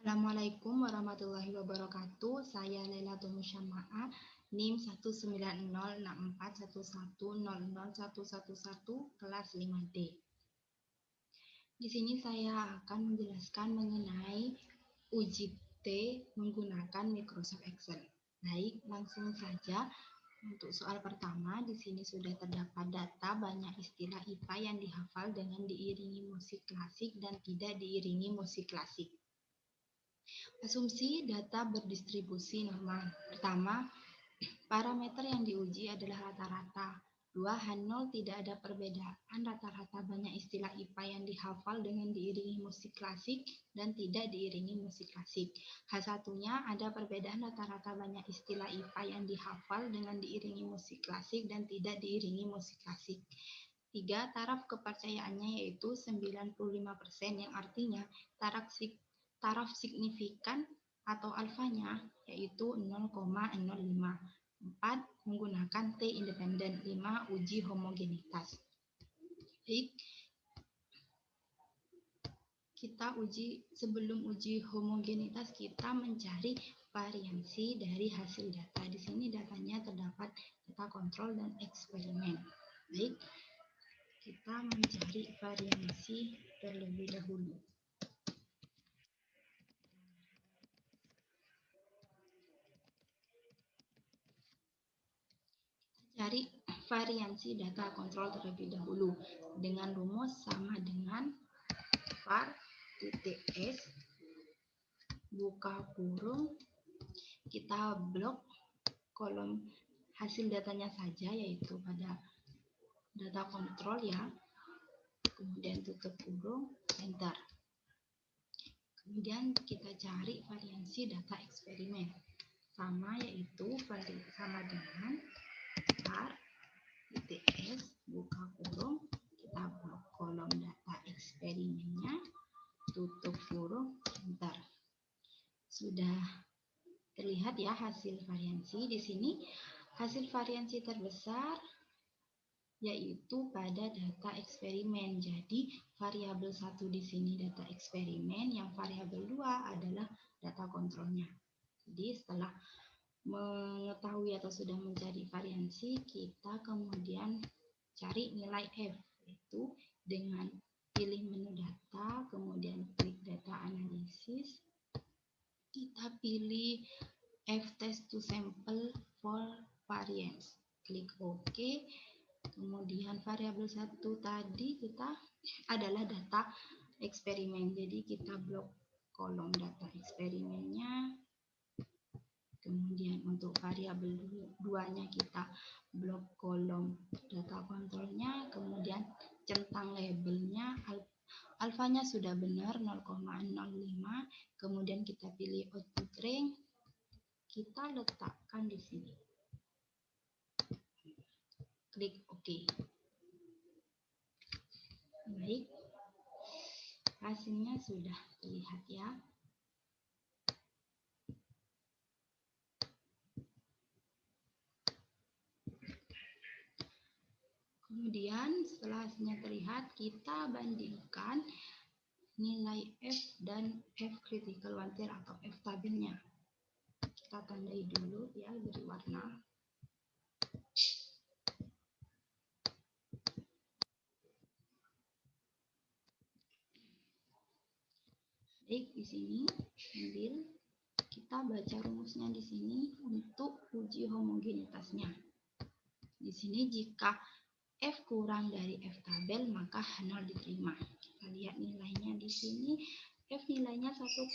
Assalamualaikum warahmatullahi wabarakatuh. Saya Laila Tumusyamaa, NIM 1906411001111 kelas 5D. Di sini saya akan menjelaskan mengenai uji T menggunakan Microsoft Excel. Baik, langsung saja. Untuk soal pertama, di sini sudah terdapat data banyak istilah IPA yang dihafal dengan diiringi musik klasik dan tidak diiringi musik klasik. Asumsi data berdistribusi normal. Pertama, parameter yang diuji adalah rata-rata. 2. H0 tidak ada perbedaan rata-rata banyak istilah IPA yang dihafal dengan diiringi musik klasik dan tidak diiringi musik klasik. H1-nya ada perbedaan rata-rata banyak istilah IPA yang dihafal dengan diiringi musik klasik dan tidak diiringi musik klasik. 3. Taraf kepercayaannya yaitu 95%, yang artinya taraf signifikan atau alfanya yaitu 0,05. 4. Menggunakan T independen. 5. Uji homogenitas. Baik, sebelum uji homogenitas kita mencari variansi dari hasil data. Di sini datanya terdapat data kontrol dan eksperimen. Baik, kita mencari variansi terlebih dahulu. Cari variansi data kontrol terlebih dahulu dengan rumus sama dengan var .s buka kurung, kita blok kolom hasil datanya saja yaitu pada data kontrol ya, kemudian tutup kurung, enter. Kemudian kita cari variansi data eksperimen sama yaitu sama dengan var .s buka kurung, kita blok kolom data eksperimennya, tutup kurung, enter. Sudah terlihat ya hasil variansi. Di sini hasil variansi terbesar yaitu pada data eksperimen. Jadi variabel 1 di sini data eksperimen, yang variabel 2 adalah data kontrolnya. Jadi setelah mengetahui atau sudah mencari variansi, kita kemudian cari nilai F, yaitu dengan pilih menu data, kemudian klik data analisis, kita pilih F test to sample for variance, klik OK. Kemudian variabel 1 tadi kita adalah data eksperimen, jadi kita blok kolom data eksperimennya. Kemudian untuk variabel 2-nya kita blok kolom data kontrolnya, kemudian centang labelnya, alfanya sudah benar 0,05, kemudian kita pilih output range, kita letakkan di sini. Klik OK. Baik, hasilnya sudah terlihat ya. Kemudian setelah hasilnya terlihat, kita bandingkan nilai F dan F critical one-tier atau F tabelnya. Kita tandai dulu ya, beri warna. Baik, di sini sambil kita baca rumusnya di sini untuk uji homogenitasnya. Di sini jika F kurang dari F tabel maka H0 diterima. Kita lihat nilainya di sini, F nilainya 1,06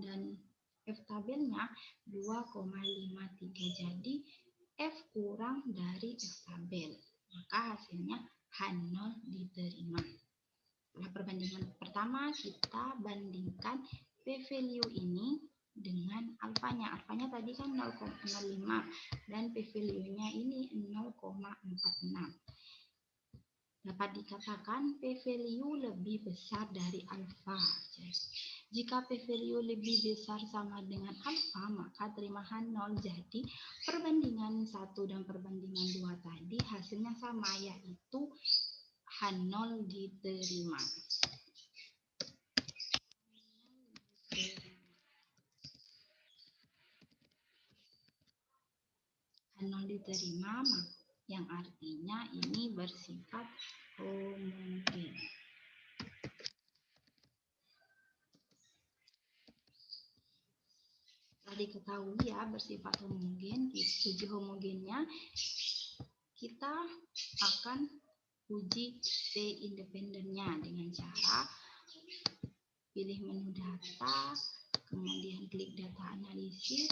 dan F tabelnya 2,53. Jadi F kurang dari F tabel, maka hasilnya H0 diterima. Nah, perbandingan pertama kita bandingkan p-value ini dengan alfanya. Alfanya tadi kan 0,05 dan p-value-nya ini 0,46. Dapat dikatakan p-value lebih besar dari alfa. Jika p-value lebih besar sama dengan alfa, maka terima H0. Jadi perbandingan 1 dan perbandingan 2 tadi hasilnya sama, yaitu H0 diterima. diterima, yang artinya ini bersifat homogen. Setelah diketahui ya bersifat homogen, uji homogennya kita akan uji T independennya dengan cara pilih menu data, kemudian klik data analisis,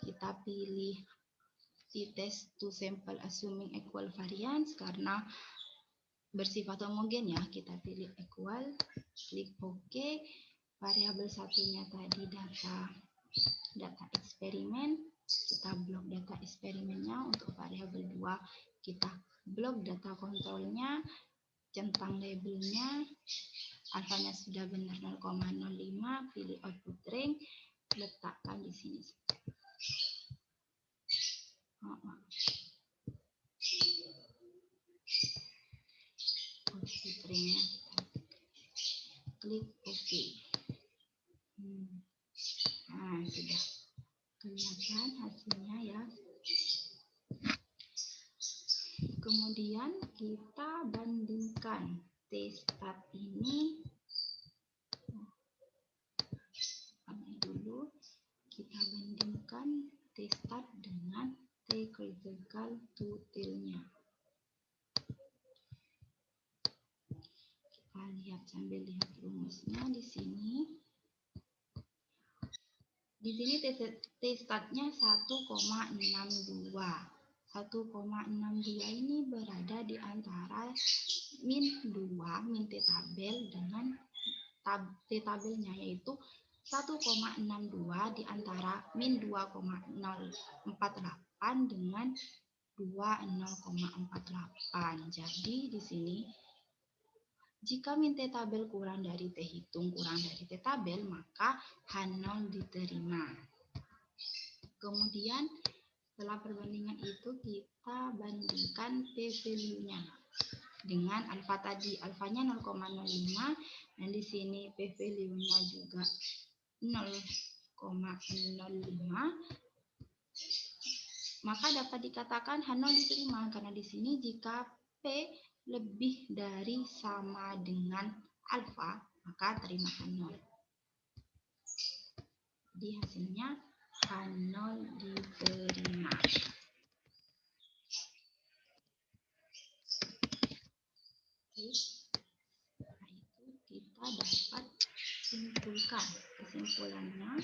kita pilih t-test to sample assuming equal variance karena bersifat homogen ya, kita pilih equal, klik OK. Variabel satunya tadi data eksperimen, kita blok data eksperimennya. Untuk variabel 2 kita blok data kontrolnya, centang labelnya, alfanya sudah benar 0,05, pilih output ring, letakkan di sini. Output ringnya klik OK. Nah, sudah kelihatan hasilnya ya. Kemudian kita bandingkan T-stat ini. Dulu kita bandingkan T-stat dengan T-critical tutilnya. Kita lihat sambil lihat rumusnya di sini. Di sini T-statnya 1,62. 1,62 ini berada di antara min 2, min T tabel dengan T tabelnya, yaitu 1,62 di antara min 2,048 dengan 20,48. Jadi di sini jika min T tabel kurang dari T hitung kurang dari T tabel, maka H0 diterima. Kemudian setelah perbandingan itu kita bandingkan P value-nya dengan alfa tadi. Alfanya 0,05 dan di sini P value-nya juga 0,05. Maka dapat dikatakan H0 diterima karena di sini jika P lebih dari sama dengan alfa, maka terima H0. Jadi hasilnya H0 diterima. Oke. Setelah itu kita dapat simpulkan. Kesimpulannya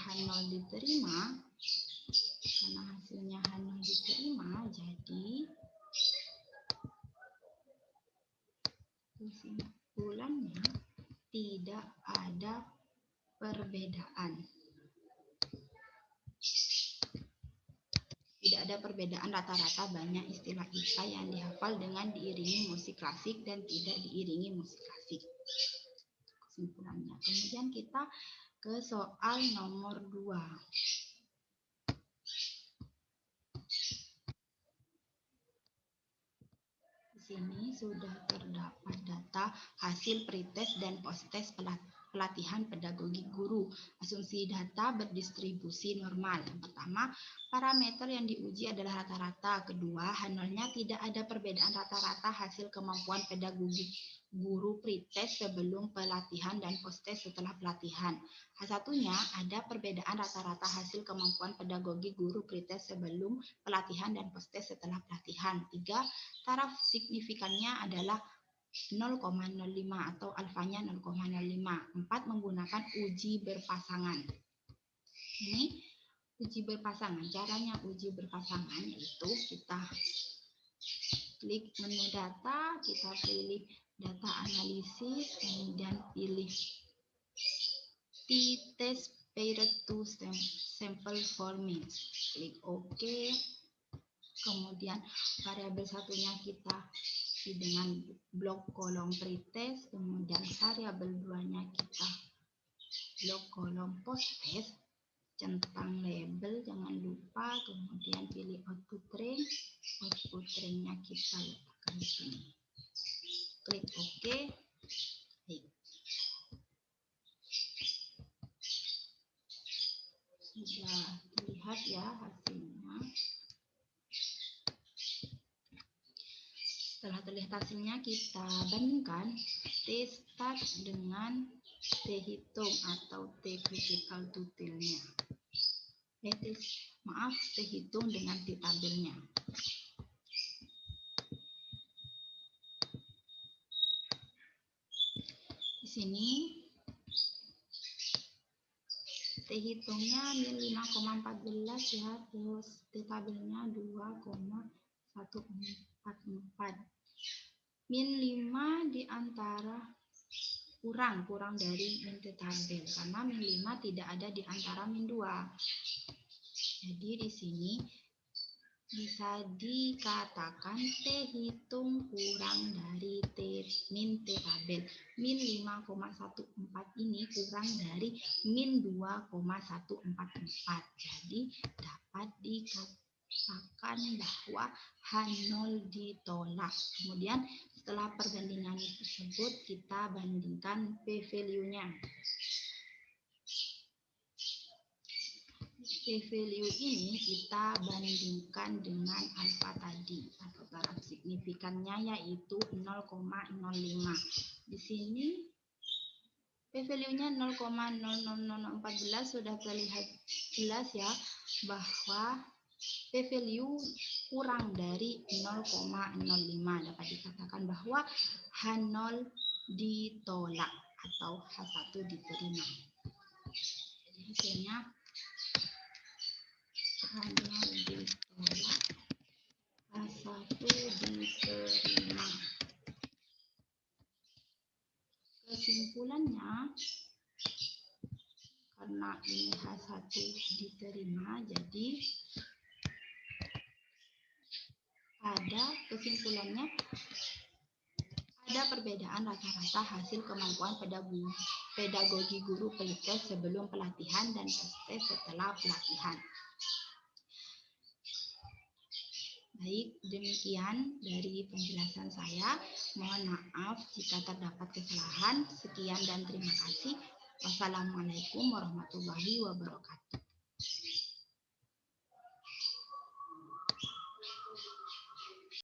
H0 diterima, karena hasilnya H0 diterima, jadi kesimpulannya tidak ada perbedaan. Tidak ada perbedaan rata-rata banyak istilah IPA yang dihafal dengan diiringi musik klasik dan tidak diiringi musik klasik. Kesimpulannya. Kemudian kita ke soal nomor 2. Di sini sudah terdapat data hasil pretest dan posttest pelatihan pedagogi guru. Asumsi data berdistribusi normal. Yang pertama, parameter yang diuji adalah rata-rata. Kedua, H0-nya tidak ada perbedaan rata-rata hasil kemampuan pedagogi guru pretest sebelum pelatihan dan posttest setelah pelatihan. H1-nya ada perbedaan rata-rata hasil kemampuan pedagogi guru pretest sebelum pelatihan dan posttest setelah pelatihan. 3, taraf signifikannya adalah 0,05 atau alfanya 0,05. 4, menggunakan uji berpasangan. Ini uji berpasangan. Caranya uji berpasangan yaitu kita klik menu data, kita pilih data analisis, kemudian pilih t-test paired to sample forming. Klik OK. Kemudian variabel satunya kita dengan blok kolom pretest, kemudian variabel 2-nya kita blok kolom posttest, centang label jangan lupa, kemudian pilih output ring-nya kita letakkan di sini. Klik OK. Nah, lihat ya hasilnya. Setelah terlihat hasilnya, kita bandingkan T start dengan T hitung atau T critical to till-nya. T hitung dengan T tabelnya. Di sini T hitungnya min 5,14 ya, terus T tabelnya 2,144. Min 5 di antara kurang dari min T tabel karena min 5 tidak ada di antara min 2. Jadi di sini bisa dikatakan T hitung kurang dari min T tabel. Min 5,14 ini kurang dari min 2,144. Jadi dapat dikatakan bahwa H0 ditolak. Kemudian setelah perbandingan tersebut kita bandingkan p-value-nya. P-value ini kita bandingkan dengan alfa tadi atau taraf signifikannya yaitu 0,05. Di sini P-value-nya 0,00014 sudah terlihat jelas ya bahwa P-value kurang dari 0,05. Dapat dikatakan bahwa H0 ditolak atau H1 diterima. Jadi hasilnya H0 ditolak, H1 diterima. Kesimpulannya, karena ini H1 diterima, jadi pada kesimpulannya ada perbedaan rata-rata hasil kemampuan pedagogi guru pre-tes sebelum pelatihan dan tes setelah pelatihan. Baik, demikian dari penjelasan saya. Mohon maaf jika terdapat kesalahan. Sekian dan terima kasih. Wassalamualaikum warahmatullahi wabarakatuh.